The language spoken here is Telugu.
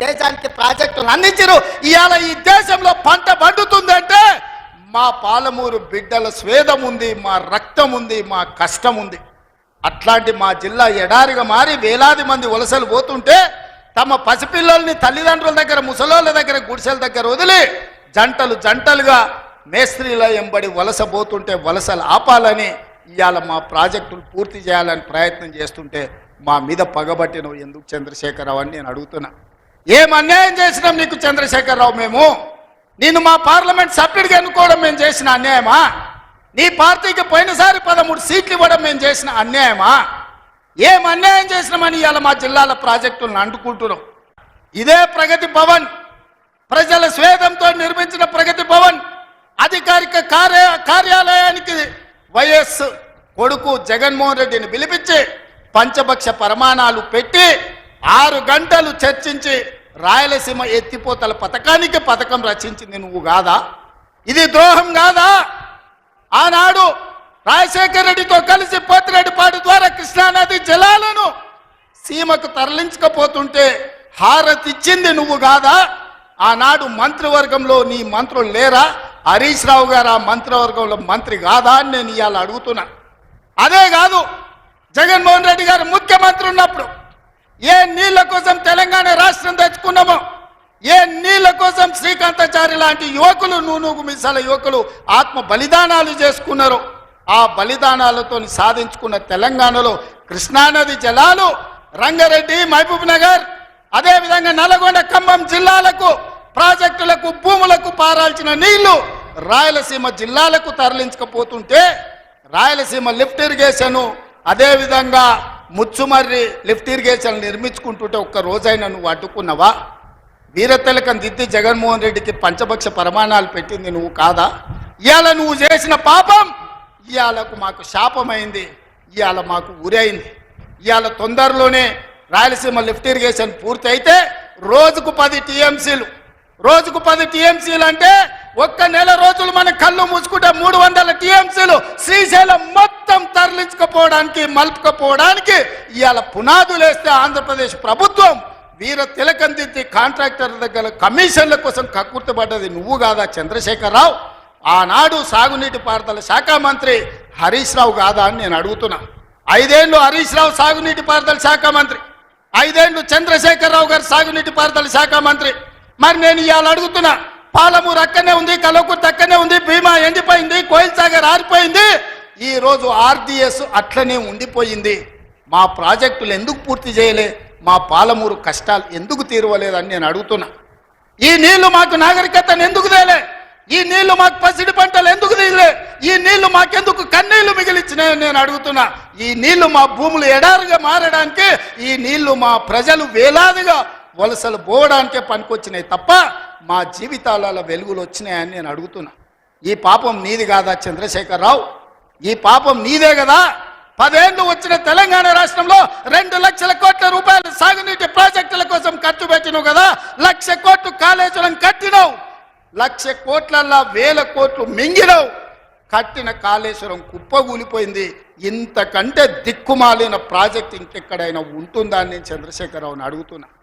దేశానికి ప్రాజెక్టులు అందించారు. ఇవాళ ఈ దేశంలో పంట పండుతుందంటే మా పాలమూరు బిడ్డల స్వేదం ఉంది, మా రక్తం ఉంది, మా కష్టం ఉంది. అట్లాంటి మా జిల్లా ఎడారిగా మారి వేలాది మంది వలసలు పోతుంటే తమ పసిపిల్లల్ని తల్లిదండ్రుల దగ్గర, ముసలోళ్ళ దగ్గర, గుడిసెల దగ్గర వదిలి జంటలు జంటలుగా మేస్త్రీల ఎంబడి వలస పోతుంటే వలసలు ఆపాలని ఇవాళ మా ప్రాజెక్టులు పూర్తి చేయాలని ప్రయత్నం చేస్తుంటే మా మీద పగబట్టినవు ఎందుకు చంద్రశేఖరరావు అని నేను అడుగుతున్నా. ఏం అన్యాయం చేసినాం నీకు చంద్రశేఖరరావు? మేము నిన్ను మా పార్లమెంట్ సభ్యుడిగా ఎన్నుకోవడం మేము చేసిన అన్యాయమా? నీ పార్టీకి పోయినసారి 13 సీట్లు ఇవ్వడం మేము చేసిన అన్యాయమా? ఏం అన్యాయం చేసినామని ఇవాళ మా జిల్లాల ప్రాజెక్టులను అంటుకుంటున్నాం. ఇదే ప్రగతి భవన్, ప్రజల స్వేదంతో నిర్మించిన ప్రగతి భవన్ అధికారిక కార్యాలయానికి వైఎస్ కొడుకు జగన్మోహన్ రెడ్డిని పిలిపించి పంచభక్ష ప్రమాణాలు పెట్టి 6 గంటలు చర్చించి రాయలసీమ ఎత్తిపోతల పథకానికి పథకం రచించింది నువ్వు కాదా? ఇది ద్రోహం కాదా? ఆనాడు రాజశేఖర రెడ్డితో కలిసి పోతిరెడ్డిపాడు ద్వారా కృష్ణానది జలాలను సీమకు తరలించకపోతుంటే హారతిచ్చింది నువ్వు కాదా? ఆనాడు మంత్రివర్గంలో నీ మంత్రులు లేరా? హరీష్ రావు గారు ఆ మంత్రివర్గంలో మంత్రి కాదా అని నేను ఇవాళ అడుగుతున్నా. అదే కాదు, జగన్మోహన్ రెడ్డి గారు ముఖ్యమంత్రి ఉన్నప్పుడు ఏ నీళ్ల కోసం తెలంగాణ రాష్ట్రం తెచ్చుకున్నామో, ఏ నీళ్ల కోసం శ్రీకాంతాచారి లాంటి యువకులు, నూనూగు మిసాల యువకులు ఆత్మ బలిదానాలు చేసుకున్నారు, ఆ బలిదానాలతో సాధించుకున్న తెలంగాణలో కృష్ణానది జలాలు రంగారెడ్డి, మహబూబ్ నగర్, అదేవిధంగా నల్గొండ, ఖమ్మం జిల్లాలకు ప్రాజెక్టులకు, భూములకు పారాల్సిన నీళ్లు రాయలసీమ జిల్లాలకు తరలించకపోతుంటే రాయలసీమ లిఫ్ట్ ఇరిగేషన్, అదేవిధంగా ముచ్చుమర్రి లిఫ్ట్ ఇరిగేషన్ నిర్మించుకుంటుంటే ఒక్క రోజైనా నువ్వు అడ్డుకున్నావా? వీరతిలకం దిద్ది జగన్మోహన్ రెడ్డికి పంచభక్ష ప్రమాణాలు పెట్టింది నువ్వు కాదా? ఇవాళ నువ్వు చేసిన పాపం ఇవాళకు మాకు శాపమైంది, ఇవాళ మాకు ఉరైంది. ఇవాళ తొందరలోనే రాయలసీమ లిఫ్ట్ ఇరిగేషన్ పూర్తి అయితే రోజుకు 10 టీఎంసీలు, రోజుకు 10 టీఎంసీలు అంటే ఒక్క నెల రోజులు మన కళ్ళు మూసుకుంటే 300 టీఎంసీలు శ్రీశైలం మొత్తం తరలించకపోవడానికి, మలుపుకపోవడానికి ఇవాళ పునాదులు వేస్తే ఆంధ్రప్రదేశ్ ప్రభుత్వం వీర తిలకం దిద్ది కాంట్రాక్టర్ దగ్గర కమిషన్ల కోసం కక్కుర్తిపడ్డది నువ్వు కాదా చంద్రశేఖరరావు? ఆనాడు సాగునీటి పారుదల శాఖ మంత్రి హరీష్ రావు కాదా అని నేను అడుగుతున్నా. 5 ఏళ్ళు హరీష్ రావు సాగునీటి పారుదల శాఖ మంత్రి, 5 ఏళ్ళు చంద్రశేఖరరావు గారు సాగునీటి పారుదల శాఖ మంత్రి. మరి నేను ఇవాళ అడుగుతున్నా, పాలమూరు అక్కడనే ఉంది, కల్వకుర్తి అక్కడనే ఉంది, భీమా ఎండిపోయింది, కోయిల్ సాగర్ ఆరిపోయింది, ఈ రోజు ఆర్డీఎస్ అట్లనే ఉండిపోయింది. మా ప్రాజెక్టులు ఎందుకు పూర్తి చేయలే? మా పాలమూరు కష్టాలు ఎందుకు తీరవలేదని నేను అడుగుతున్నా. ఈ నీళ్లు మాకు నాగరికతను ఎందుకు తేలే? ఈ నీళ్లు మాకు పసిడి పంటలు ఎందుకు తీయలే? ఈ నీళ్లు మాకెందుకు కన్నీళ్లు మిగిలిచ్చినాయని నేను అడుగుతున్నా. ఈ నీళ్లు మా భూములు ఎడారుగా మారడానికి, ఈ నీళ్లు మా ప్రజలు వేలాదిగా వలసలు పోవడానికే పనికొచ్చినాయి తప్ప మా జీవితాల వెలుగులు వచ్చినాయని నేను అడుగుతున్నా. ఈ పాపం నీది కాదా చంద్రశేఖరరావు? ఈ పాపం నీదే కదా? 10 ఏళ్ళు వచ్చిన తెలంగాణ రాష్ట్రంలో 2 లక్షల కోట్ల రూపాయలు సాగునీటి ప్రాజెక్టుల కోసం ఖర్చు పెట్టినావు కదా. 1,00,000 కోట్లు కాళేశ్వరం కట్టినావు, 1,00,000 కోట్లల్లా 1,000 కోట్లు మింగినావు. కట్టిన కాళేశ్వరం కుప్పగూలిపోయింది. ఇంతకంటే దిక్కుమాలిన ప్రాజెక్ట్ ఇంకెక్కడైనా ఉంటుందా అని నేను చంద్రశేఖరరావుని అడుగుతున్నా.